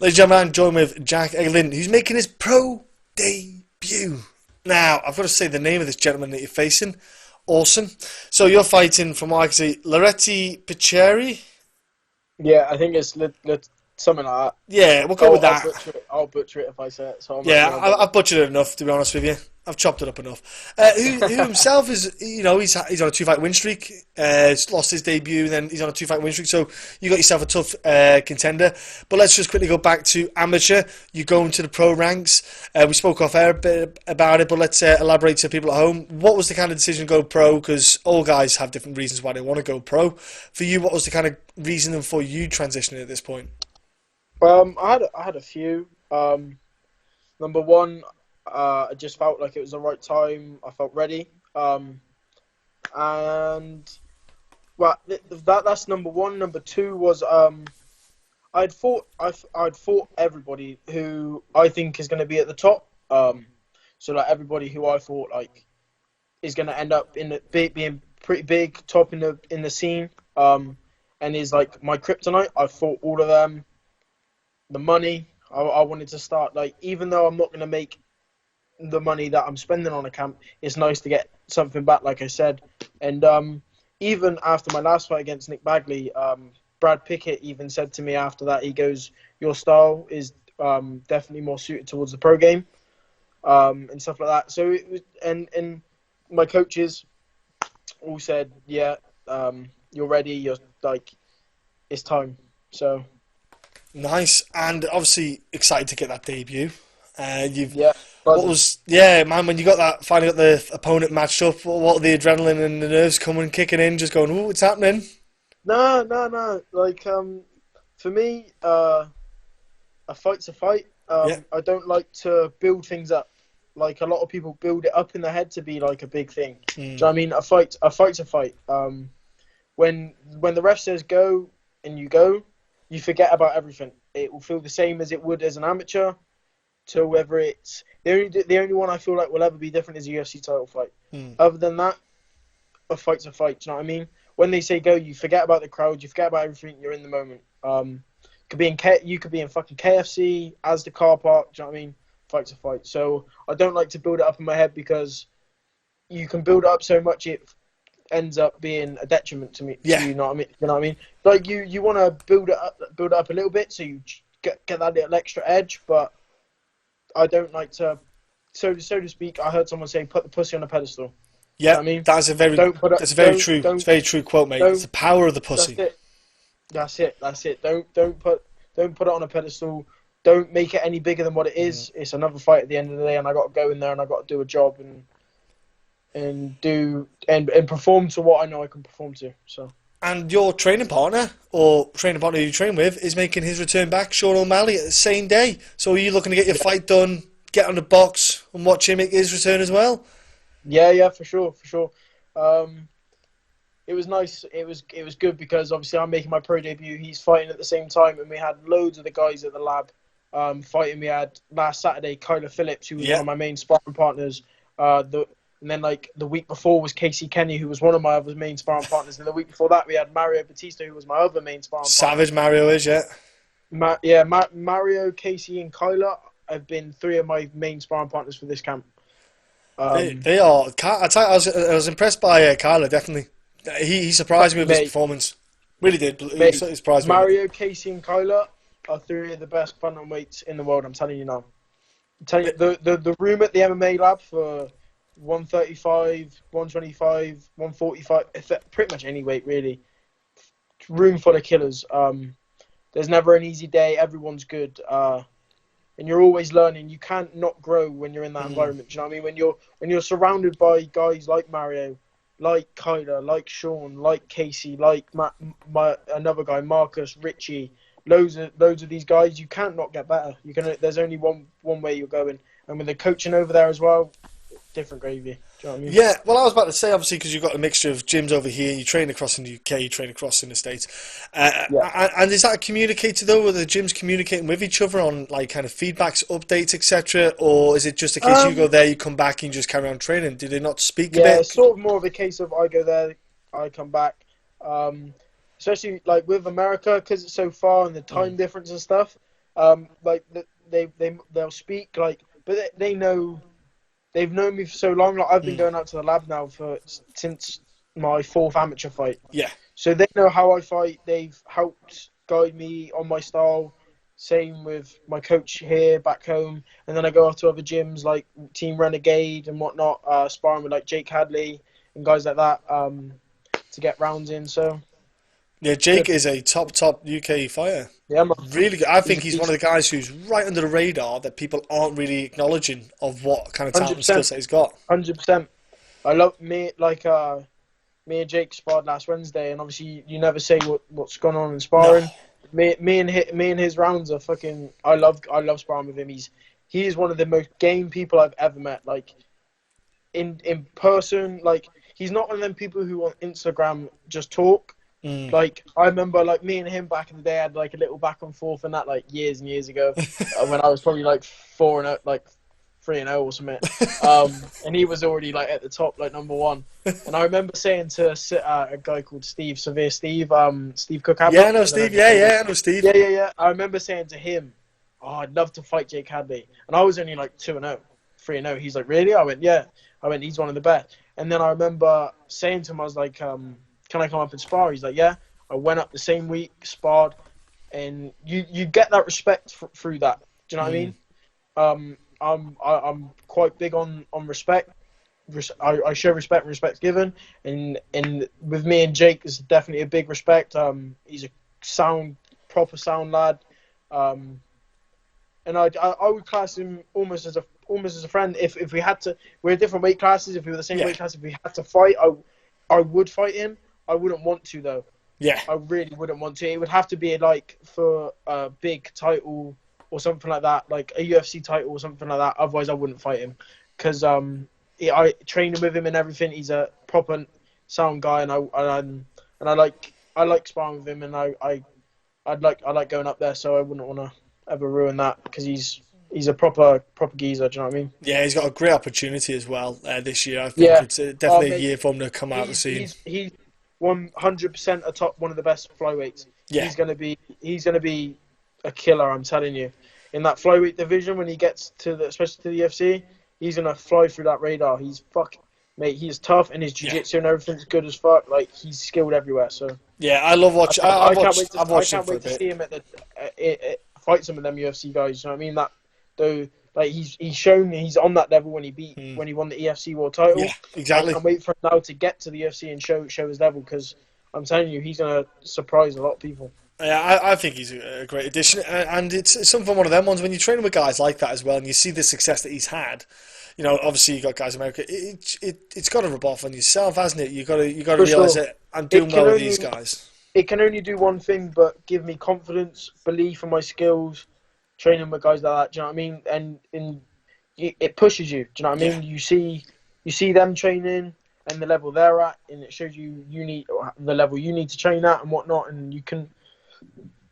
Ladies and gentlemen, I'm joined with Jack Eglin, who's making his pro debut. Now, I've got to say the name of this gentleman that you're facing. Awesome. So you're fighting, from what I can see, Laerte Pichierri? Yeah, I think it's something like that. Yeah, we'll go with that. I'll butcher it if I say it. So Yeah, I've butchered it enough, to be honest with you. I've chopped it up enough. Who himself is, he's on a 2-fight win streak. He's lost his debut, and then he's on a 2-fight win streak. So you got yourself a tough contender. But let's just quickly go back to amateur. You go into the pro ranks. We spoke off air a bit about it, but let's elaborate to people at home. What was the kind of decision to go pro? Because all guys have different reasons why they want to go pro. For you, what was the kind of reason for you transitioning at this point? I had a few. Number one, I just felt like it was the right time. I felt ready. And well, that's number one. Number two was I'd fought everybody who I think is going to be at the top. So like everybody who I thought like is going to end up in the being pretty big, top in the scene. And is like my kryptonite. I fought all of them. The money, I wanted to start, like, even though I'm not going to make the money that I'm spending on a camp, it's nice to get something back, like I said. And even after my last fight against Nick Bagley, Brad Pickett even said to me after that, he goes, your style is definitely more suited towards the pro game, and stuff like that. So it was, and my coaches all said, yeah, you're ready, you're like, it's time. So... Nice, and obviously excited to get that debut. Man, when you got that, finally got the opponent matched up, what the adrenaline and the nerves coming kicking in, just going, oh, it's happening. No. Like, for me, a fight's a fight. I don't like to build things up. Like a lot of people build it up in their head to be like a big thing. Do you know what I mean? A fight's a fight. When the ref says go and you go, you forget about everything. It will feel the same as it would as an amateur. To whether it's the only one I feel like will ever be different is a UFC title fight. Other than that, a fight's a fight. Do you know what I mean? When they say go, you forget about the crowd. You forget about everything. You're in the moment. You could be in fucking KFC as the car park. Do you know what I mean? Fight's a fight. So I don't like to build it up in my head because you can build it up so much it ends up being a detriment to me. Yeah. You know what I mean? You know what I mean? Like you want to build it up a little bit so you get that little extra edge, but I don't like to, so to speak. I heard someone say, "Put the pussy on a pedestal." Yeah, you know I mean, that's a very true. It's a very true quote, mate. It's the power of the pussy. That's it. Don't put it on a pedestal. Don't make it any bigger than what it is. It's another fight at the end of the day, and I got to go in there and I got to do a job and perform to what I know I can perform to. So. And your training partner you train with is making his return back, Sean O'Malley, at the same day. So are you looking to get your fight done, get on the box, and watch him make his return as well? Yeah, for sure. It was nice. It was good because obviously I'm making my pro debut. He's fighting at the same time, and we had loads of the guys at the lab fighting. We had last Saturday Kyler Phillips, who was one of my main sparring partners. And then, like, the week before was Casey Kenny, who was one of my other main sparring partners. And the week before that, we had Mario Batista, who was my other main sparring partner. Savage Mario is, yeah. Mario, Casey, and Kyler have been three of my main sparring partners for this camp. They are. I was impressed by Kyler, definitely. He surprised me with his performance. Really did. He surprised me. Mario, Casey, and Kyler are three of the best bantamweights in the world, I'm telling you now. I'm telling you, the room at the MMA Lab for 135, 125, 145, pretty much any weight really. Room full of killers. There's never an easy day. Everyone's good, and you're always learning. You can't not grow when you're in that environment. Do you know what I mean? When you're surrounded by guys like Mario, like Kyler, like Sean, like Casey, like another guy, Marcus, Richie, loads of these guys. You can't not get better. There's only one way you're going, and with the coaching over there as well. Different gravy. Do you know what I mean? Yeah, well, I was about to say, obviously, because you've got a mixture of gyms over here, you train across in the UK, you train across in the States. And is that communicated, though? Are the gyms communicating with each other on, like, kind of feedbacks, updates, etc.? Or is it just a case you go there, you come back, and you just carry on training? Do they not speak a bit? Yeah, it's sort of more of a case of I go there, I come back. Especially, like, with America, because it's so far and the time difference and stuff, Like they'll speak like, but they know they've known me for so long. Like I've been going out to the lab now since my fourth amateur fight. Yeah. So they know how I fight. They've helped guide me on my style. Same with my coach here back home, and then I go off to other gyms like Team Renegade and whatnot, sparring with like Jake Hadley and guys like that to get rounds in. So Yeah, it's Jake good. is a top UK fighter. Yeah, man. Really good. I He's think a he's one of beast. the guys who's right under the radar that people aren't really acknowledging of what kind of talent Hundred and skill percent. set he's got. 100%. I love me and Jake sparred last Wednesday, and obviously you never say what's gone on in No. sparring. Me and his rounds are fucking. I love sparring with him. He is one of the most game people I've ever met. Like in person, like he's not one of them people who on Instagram just talk. Mm. Like I remember, like me and him back in the day had like a little back and forth and that like years and years ago, when I was probably like 4-0, like 3-0 or something. And he was already like at the top, like number one. And I remember saying to a guy called Steve Cook. Yeah, I know I don't know Steve. if you know him. I know Steve. Yeah. I remember saying to him, "Oh, I'd love to fight Jake Hadley," and I was only like 2-0, 3-0. He's like, "Really?" I went, "Yeah." I went, "He's one of the best." And then I remember saying to him, I was like, "Can I come up and spar?" He's like, "Yeah." I went up the same week, sparred, and you get that respect through that. Do you know what I Mm. mean? I'm quite big on respect. I show respect and respect's given, and with me and Jake, there's definitely a big respect. He's a proper sound lad, and I would class him almost as a friend. If we had to, we're different weight classes. If we were the same Yeah. weight class, if we had to fight, I would fight him. I wouldn't want to though. Yeah. I really wouldn't want to. It would have to be like for a big title or something like that, like a UFC title or something like that. Otherwise, I wouldn't fight him because I trained with him and everything. He's a proper sound guy, and I like sparring with him, and I like going up there. So I wouldn't want to ever ruin that because he's a proper geezer. Do you know what I mean? Yeah, he's got a great opportunity as well this year. I think Yeah. it's Oh, definitely a mate, year for him to come out the he's scene. he's 100% a top one of the best flyweights. Yeah. He's gonna be a killer. I'm telling you. In that flyweight division, when he gets especially to the UFC, he's gonna fly through that radar. Mate. He's tough, and his Yeah. jiu-jitsu and everything's good as fuck. Like he's skilled everywhere. So Yeah, I love watching. I can't wait I've I watched him can't for a wait to bit. see him at the fight some of them UFC guys. You know what I mean? That though, like he's shown he's on that level when he won the EFC world title. Yeah, exactly. I can't wait for him now to get to the UFC and show his level because I'm telling you, he's gonna surprise a lot of people. Yeah, I think he's a great addition, and it's something one of them ones when you're training with guys like that as well, and you see the success that he's had. You know, obviously you got guys in America. It's got to rub off on yourself, hasn't it? You got to For realize sure, that I'm it doing can well with only these guys. it can only do one thing, but give me confidence, belief in my skills, training with guys like that. Do you know what I mean? And it pushes you. Do you know what I Yeah, mean? You see them training and the level they're at, and it shows you need the level you need to train at and whatnot. And you can.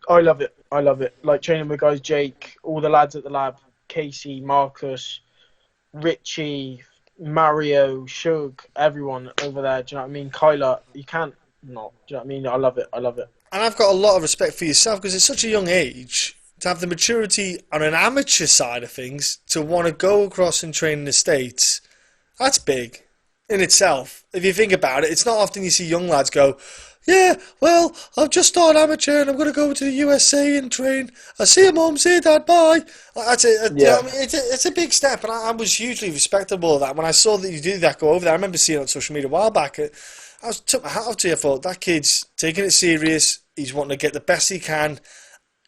I love it. I love it. Like training with guys, Jake, all the lads at the lab, Casey, Marcus, Richie, Mario, Shug, everyone over there. Do you know what I mean? Kyla, you can't not. Do you know what I mean? I love it. I love it. and I've got a lot of respect for yourself because it's such a young age to have the maturity on an amateur side of things to want to go across and train in the States. That's big in itself. If you think about it, it's not often you see young lads go, "Yeah, well, I've just started amateur and I'm going to go to the USA and train. I see you, mum, see you, dad, bye." Like, you know Yeah, what I mean, it's a big step, and I was hugely respectable of that. When I saw that you do that, go over there, I remember seeing it on social media a while back. Took my hat off to you. I thought that kid's taking it serious. He's wanting to get the best he can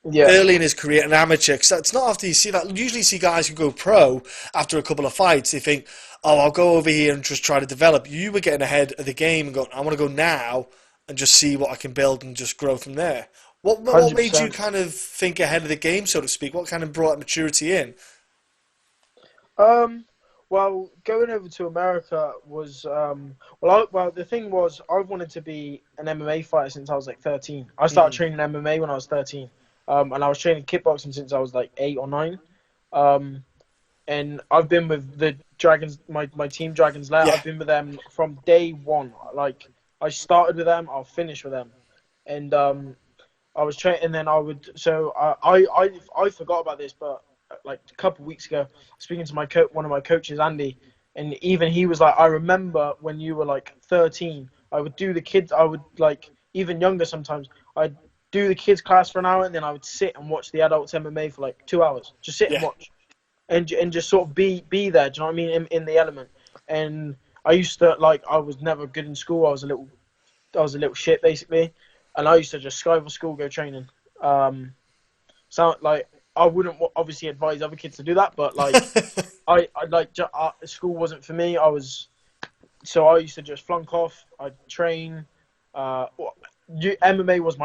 yeah, early in his career, an amateur, because it's not often you see that. Usually you see guys who go pro after a couple of fights. They think, "Oh, I'll go over here and just try to develop." You were getting ahead of the game and going, "I want to go now and just see what I can build and just grow from there." What hundred made you percent. kind of think ahead of the game, so to speak? What kind of brought that maturity in? Um, well, going over to America was well, the thing was I've wanted to be an MMA fighter since I was like 13. I started Mm. training MMA when I was 13, and I was training kickboxing since I was like 8 or 9. Um, and I've been with the Dragons, my team Dragons Lair. Yeah, I've been with them from day one. Like I started with them, I'll finish with them, and I was training, and then I would. So I forgot about this, but like a couple of weeks ago, speaking to one of my coaches, Andy, and even he was like, I remember when you were like 13, I would do the kids. I would like even younger sometimes. I'd do the kids class for an hour, and then I would sit and watch the adults MMA for like 2 hours. Just sit and Yeah. watch, and just sort of be there. Do you know what I mean? In the element. And I used to like I was never good in school. I was a little shit basically, and I used to just sky for school, go training. So like I wouldn't obviously advise other kids to do that, but like I like school wasn't for me. I used to just flunk off. I'd train. MMA was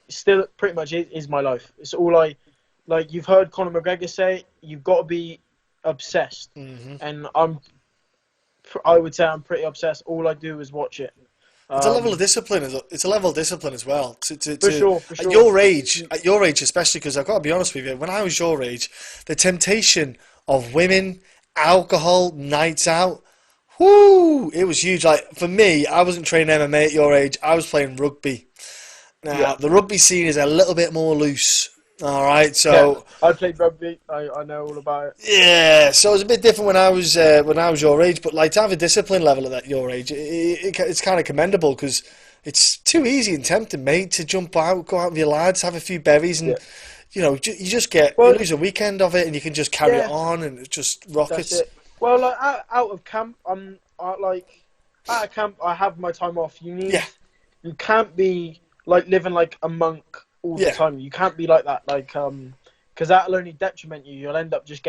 still pretty much is my life. It's all I like. You've heard Conor McGregor say you've got to be obsessed, and I would say I'm pretty obsessed. All I do is watch it. It's a level of discipline. It's a level of discipline as well. For sure. At your age especially, because I've got to be honest with you, when I was your age, the temptation of women, alcohol, nights out, whoo, it was huge. Like for me, I wasn't training MMA at your age. I was playing rugby. Now the rugby scene is a little bit more loose. All right, so I played rugby. I know all about it. Yeah, so it was a bit different when I was your age, but like to have a discipline level at your age, it's kind of commendable because it's too easy and tempting, mate, to jump out, go out with your lads, have a few berries, and you just you lose a weekend of it, and you can just carry it on and it just rockets. That's it. Well, like out of camp, out of camp, I have my time off. You can't be like living like a monk all the time. You can't be like that, like because that'll only detriment you. You'll end up just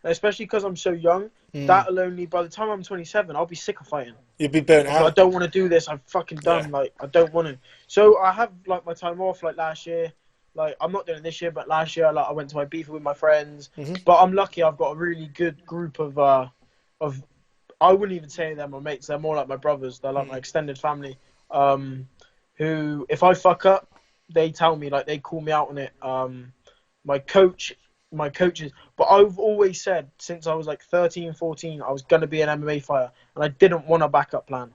especially because I'm so young. That'll only by the time I'm 27, I'll be sick of fighting. You'll be burnt out. I don't want to do this. I'm fucking done. Like I don't want to. So I have like my time off. Like last year, like I'm not doing it this year, but last year, like I went to my beef with my friends. But I'm lucky. I've got a really good group of I wouldn't even say they're my mates. They're more like my brothers. They're like my extended family. Who if I fuck up, they tell me, like they call me out on it. My coaches, but I've always said since I was like 13, 14, I was going to be an MMA fighter, and I didn't want a backup plan.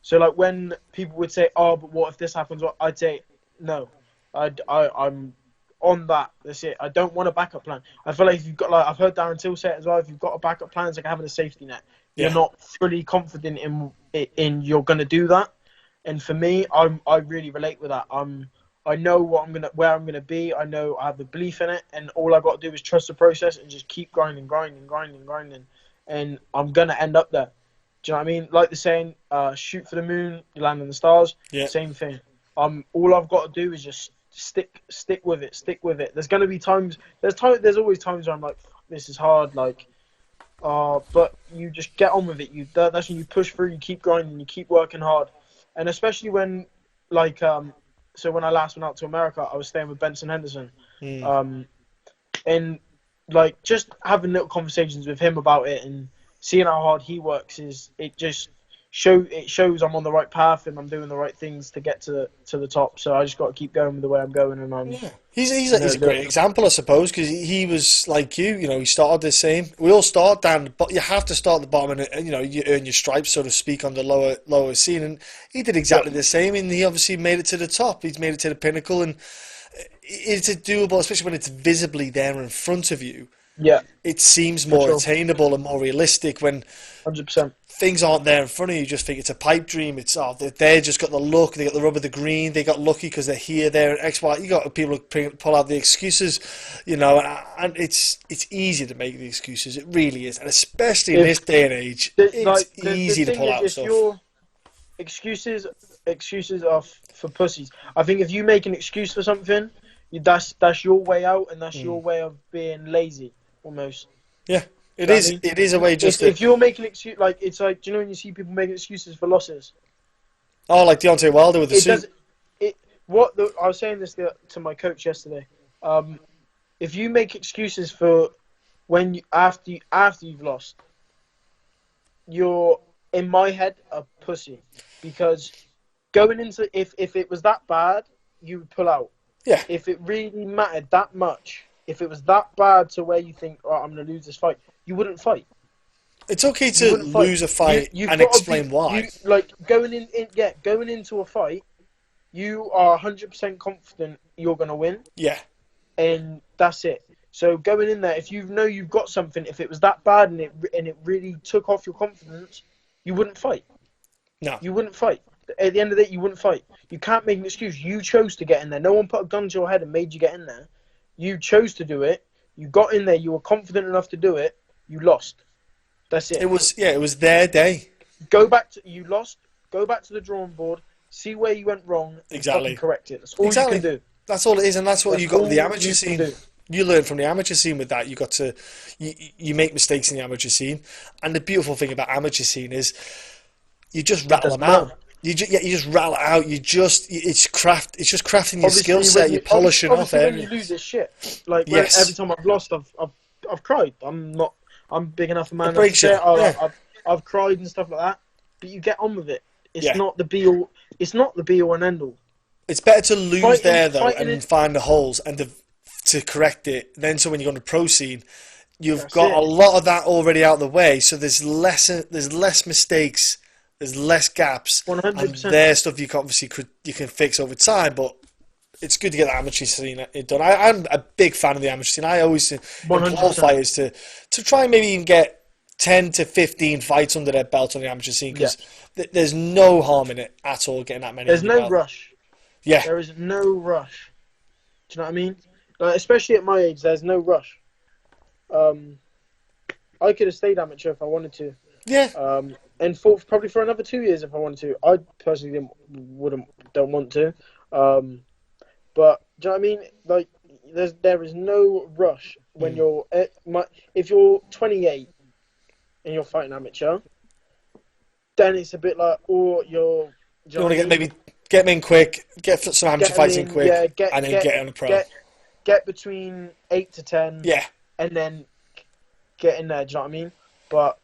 So like when people would say, oh, but what if this happens? I'd say, no, I'm on that. That's it. I don't want a backup plan. I feel like if you've got, like I've heard Darren Till say it as well, if you've got a backup plan, it's like having a safety net. You're not fully confident in you're going to do that. And for me, I really relate with that. I know where I'm gonna be. I know I have the belief in it, and all I got to do is trust the process and just keep grinding, and I'm gonna end up there. Do you know what I mean? Like the saying, shoot for the moon, you land in the stars. Yeah. Same thing. All I've got to do is just stick with it. There's gonna be times. There's always times where I'm like, this is hard. Like, but you just get on with it. That's when you push through. You keep grinding. You keep working hard, and especially when, like, so when I last went out to America, I was staying with Benson Henderson, and like just having little conversations with him about it and seeing how hard he works shows I'm on the right path and I'm doing the right things to get to the top. So I just got to keep going with the way I'm going, and he's a great example, I suppose, because he was like you. He started the same. We all start down, but you have to start at the bottom, and you earn your stripes, so to speak, on the lower scene. And he did exactly the same, and he obviously made it to the top. He's made it to the pinnacle, and it's doable, especially when it's visibly there in front of you. Yeah, it seems more attainable and more realistic when 100%. Things aren't there in front of you. You just think it's a pipe dream. It's they just got the look, they got the rub of the green, they got lucky because they're here, there, and X, Y. You got people who pull out the excuses, and it's easy to make the excuses. It really is, and especially in this day and age, it's easy to pull out stuff. Your excuses are for pussies. I think if you make an excuse for something, that's your way out, and that's your way of being lazy, almost. Yeah. It is. I mean? It is a way just. If you're making excuse, like it's like, do you know when you see people making excuses for losses? Oh, like Deontay Wilder with the suit. I was saying this to my coach yesterday. If you make excuses for when after you've lost, you're in my head a pussy, because going into if it was that bad, you would pull out. Yeah. If it really mattered that much, if it was that bad to where you think, oh, I'm going to lose this fight, you wouldn't fight. It's okay to lose a fight and explain why. Like going into a fight, you are 100% confident you're gonna win, Yeah. and that's it. So going in there, if you know you've got something, if it was that bad and it really took off your confidence, you wouldn't fight. No. You wouldn't fight. At the end of the day, you wouldn't fight. You can't make an excuse. You chose to get in there. No one put a gun to your head and made you get in there. You chose to do it. You got in there. You were confident enough to do it. You lost. That's it. It was their day. You lost. Go back to the drawing board. See where you went wrong. And Exactly. fucking correct it. That's all you can do. That's all it is, and that's what you got with the amateur you scene. can do. You learn from the amateur scene with that. You make mistakes in the amateur scene, and the beautiful thing about amateur scene is you just rattle them out. You just rattle it out. It's just crafting your skill set. You're polishing off when you lose, it's shit. Like every time I've lost, I've cried. I'm big enough a man to say I've cried and stuff like that. But you get on with it. It's not the be all. It's not the be all and end all. It's better to lose and find the holes and to correct it. Then, so when you go on the pro scene, you've got a lot of that already out of the way. So there's less mistakes, there's less gaps, 100%. And there's stuff you can fix over time. But it's good to get the amateur scene done. I'm a big fan of the amateur scene. I always implore fighters to try and maybe even get 10 to 15 fights under their belt on the amateur scene, because there's no harm in it at all getting that many. There's no rush. Yeah, there is no rush. Do you know what I mean? Like, especially at my age, there's no rush. I could have stayed amateur if I wanted to. Yeah. And fought probably for another 2 years if I wanted to. I personally don't want to. But do you know what I mean? Like, there is no rush when you're if you're 28 and you're fighting amateur, then it's a bit like, you want to get them in quick, get some amateur fights in quick, and then get on a pro. Get between 8 to 10, and then get in there. Do you know what I mean? But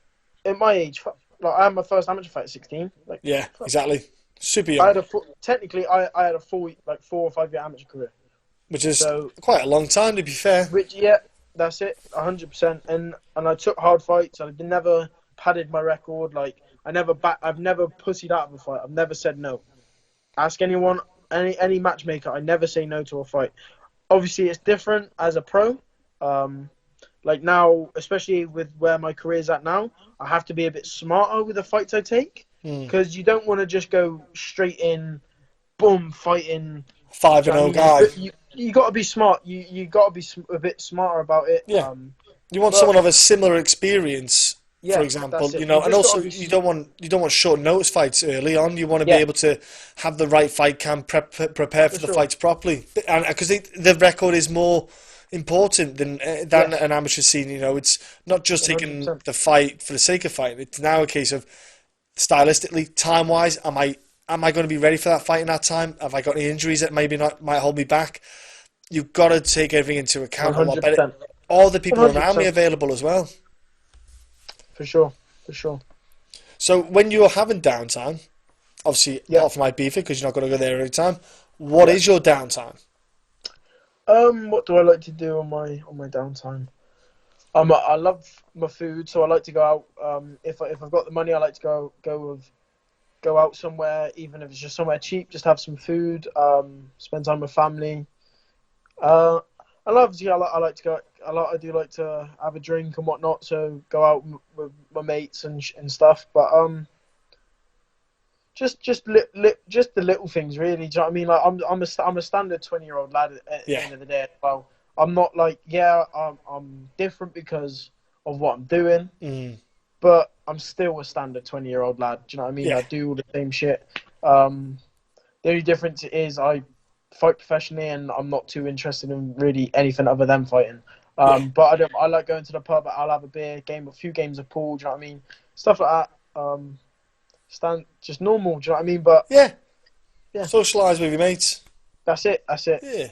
at my age, like, I had my first amateur fight at 16. Like, exactly. Super young. I had a 4 or 5 year amateur career, which is quite a long time, to be fair. That's it, 100%. And I took hard fights. I never padded my record. Like, I've never pussied out of a fight. I've never said no. Ask anyone, any matchmaker. I never say no to a fight. Obviously, it's different as a pro. Like now, especially with where my career's at now, I have to be a bit smarter with the fights I take, because you don't want to just go straight in, boom, fighting 5-0 guy. You got to be smart. You got to be a bit smarter about it. Yeah. You want someone of a similar experience, for example, and also you don't want short notice fights early on. You want to be able to have the right fight camp, prepare for the fights properly, and because the record is more important than an amateur scene. It's not just 100%. Taking the fight for the sake of fighting. It's now a case of stylistically, time wise, am I going to be ready for that fight in that time? Have I got any injuries that maybe might hold me back? You've got to take everything into account. 100%. All the people 100%. around me available as well. For sure. So when you're having downtime, obviously off my beef it because you're not going to go there every time. What is your downtime? What do I like to do on my downtime? I love my food, so I like to go out. If I've got the money, I like to go out somewhere, even if it's just somewhere cheap. Just have some food. Spend time with family. I like to go. I do like to have a drink and whatnot. So go out with my mates and stuff. But just the little things, really. Do you know what I mean? Like I'm a standard 20-year-old lad at the end of the day. Well, I'm not like I'm different because of what I'm doing, but I'm still a standard 20-year-old lad. Do you know what I mean? Yeah. I do all the same shit. The only difference is I fight professionally, and I'm not too interested in really anything other than fighting. But I like going to the pub. I'll have a beer, a few games of pool. Do you know what I mean? Stuff like that. Just normal. Do you know what I mean? But yeah. Socialise with your mates. That's it. Yeah.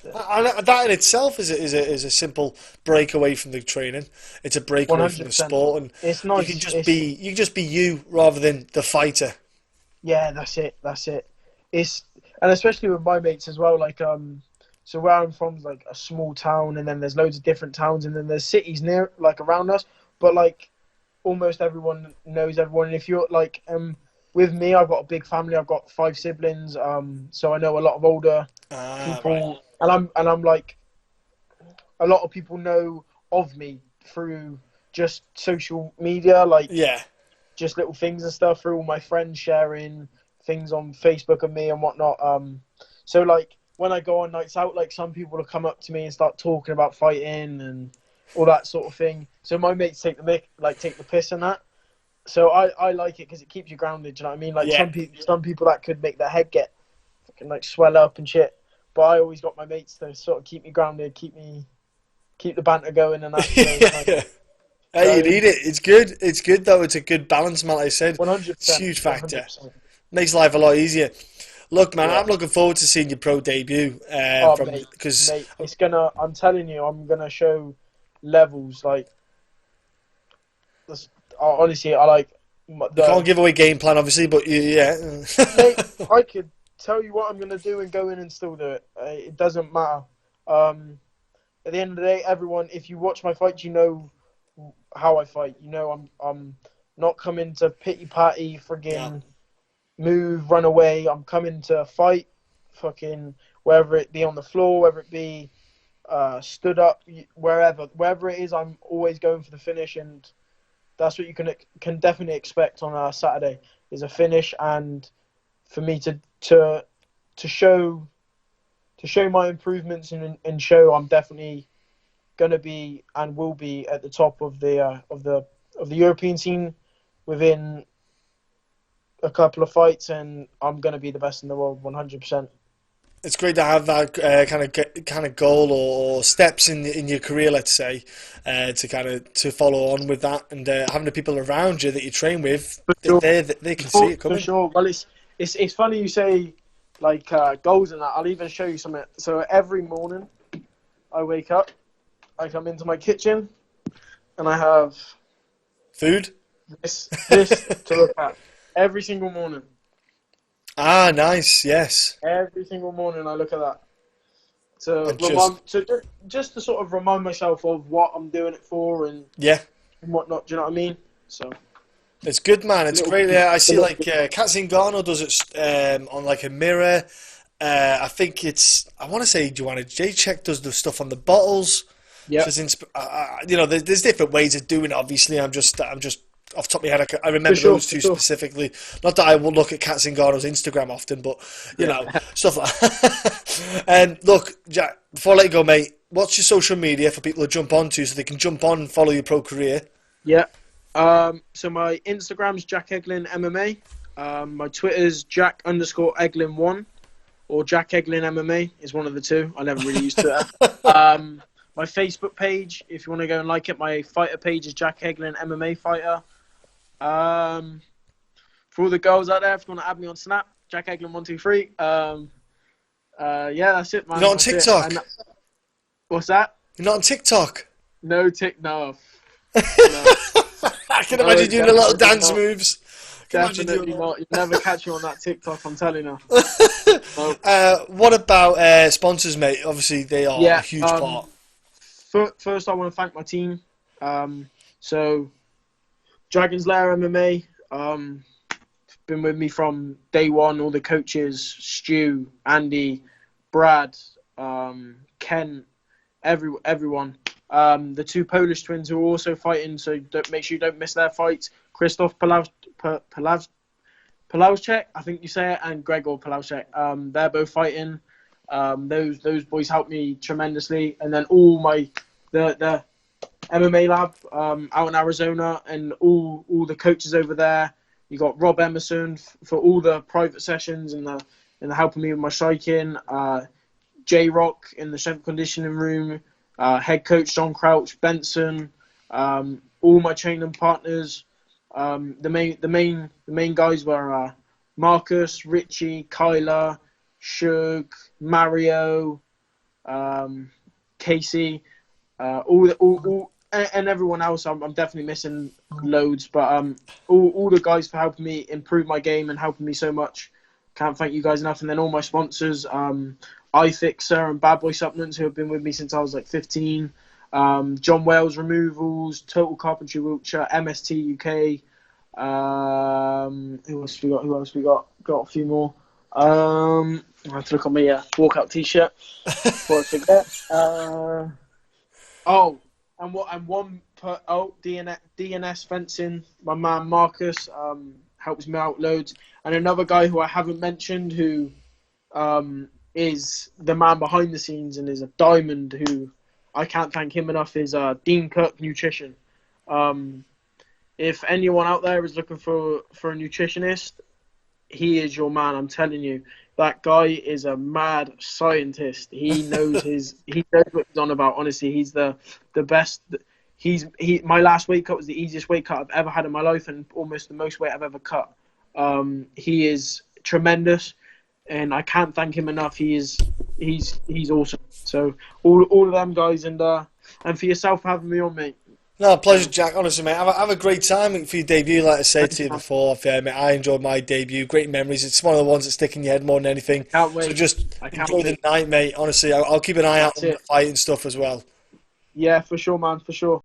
And that in itself is a simple break away from the training. It's a break away from the sport, and it's nice. You can just be you rather than the fighter. Yeah, that's it. And especially with my mates as well. Like so where I'm from is like a small town, and then there's loads of different towns, and then there's cities near, like around us. But like almost everyone knows everyone. And if you're like with me, I've got a big family. I've got 5 siblings. So I know a lot of older people, right. and I'm like, a lot of people know of me through just social media, like Yeah. just little things and stuff, through all my friends sharing things on Facebook of me and whatnot. So like when I go on nights out, like some people will come up to me and start talking about fighting and all that sort of thing. So my mates take the piss in that. So I like it because it keeps you grounded. Do you know what I mean? Like Yeah. some people that could make their head get fucking like swell up and shit. But I always got my mates to sort of keep me grounded, keep the banter going and that. So Yeah. Hey, you need it. It's good. It's good though. It's a good balance, man. Like I said, it's a 100%, huge factor. 100%. Makes life a lot easier. Look, man, Yeah. I'm looking forward to seeing your pro debut. Oh, Because mate, it's gonna. I'm telling you, I'm gonna show levels like. This, honestly, I like you can't give away game plan, obviously, but yeah. Mate, I could tell you what I'm gonna do and go in and still do it. It doesn't matter. At the end of the day, everyone, if you watch my fights, you know how I fight. You know, I'm not coming to pity patty, friggin' move, run away. I'm coming to fight, fucking whether it be on the floor, whether it be stood up, wherever it is. I'm always going for the finish, and that's what you can definitely expect on Saturday is a finish, and for me to show my improvements and show I'm definitely gonna be and will be at the top of the European scene within a couple of fights, and I'm gonna be the best in the world, 100%. It's great to have that kind of goal or steps in your career, let's say, to follow on with that, and having the people around you that you train with, For sure, they can see it for coming. sure. Well, it's funny you say like goals and that. I'll even show you something. So every morning I wake up, I come into my kitchen, and I have Food. this to look at every single morning. Ah, nice. Yes. Every single morning I look at that to And just just to sort of remind myself of what I'm doing it for and yeah. whatnot. Do you know what I mean? So It's good, man. It's little, great. Yeah, I see little, like Kat Zingano does it on like a mirror. I think it's. I want to say Joanna Jacek does the stuff on the bottles. yeah, She's there's different ways of doing it. Obviously, I'm just off the top of my head. I for remember sure, those for two sure. specifically. Not that I will look at Kat Zingano's Instagram often, but you Yeah. know stuff like. That. And look, Jack. Before I let you go, mate, what's your social media for people to jump onto so they can jump on and follow your pro career? Yeah. So my Instagram's Jack Eglin MMA. My Twitter's Jack_Eglin1 or Jack Eglin MMA is one of the two. I never really used Twitter. My Facebook page, if you want to go and like it, my fighter page is Jack Eglin MMA Fighter. For all the girls out there, if you want to add me on Snap, Jack Eglin123. Yeah, that's it, man. You're not on That's it. TikTok. And what's that? You're not on TikTok. No. No. I can imagine doing the little dance not. moves. Definitely not. You'll never catch you on that TikTok, I'm telling you. No. What about sponsors, mate? Obviously, they are a huge part. First, I want to thank my team. So, Dragon's Lair MMA, been with me from day one. All the coaches, Stu, Andy, Brad, Ken, everyone. The two Polish twins who are also fighting, so make sure you don't miss their fights. Krzysztof Palauschek, I think you say it, and Gregor Palauschek. They're both fighting. Those boys helped me tremendously, and then all the MMA Lab out in Arizona, and all the coaches over there. You got Rob Emerson for all the private sessions and the helping me with my striking. J Rock in the strength conditioning room. Head coach John Crouch, Benson, all my training partners. The main guys were Marcus, Richie, Kyla, Shug, Mario, Casey, all and everyone else. I'm definitely missing loads, but all the guys for helping me improve my game and helping me so much. Can't thank you guys enough. And then all my sponsors, iFixer and Bad Boy Supplements, who have been with me since I was like 15. John Wales Removals, Total Carpentry Wiltshire, MST UK, Who else we got? Who else we got? Got a few more. I have to look on my walkout t-shirt before I forget. DNS fencing. My man Marcus helps me out loads, and another guy who I haven't mentioned who is the man behind the scenes and is a diamond who I can't thank him enough is Dean Cook Nutrition. If anyone out there is looking for a nutritionist, he is your man. I'm telling you, that guy is a mad scientist. He knows he knows what he's on about. Honestly, he's the best. My last weight cut was the easiest weight cut I've ever had in my life, and almost the most weight I've ever cut. He is tremendous, and I can't thank him enough. He's awesome. So all of them guys, and for yourself for having me on, mate. No, pleasure, Jack. Honestly, mate, have a great time for your debut. Like I said to you before, mate, I enjoyed my debut. Great memories. It's one of the ones that stick in your head more than anything. Can't wait. So just enjoy the night, mate. Honestly, I'll keep an eye out on the fight and stuff as well. Yeah, for sure, man. For sure.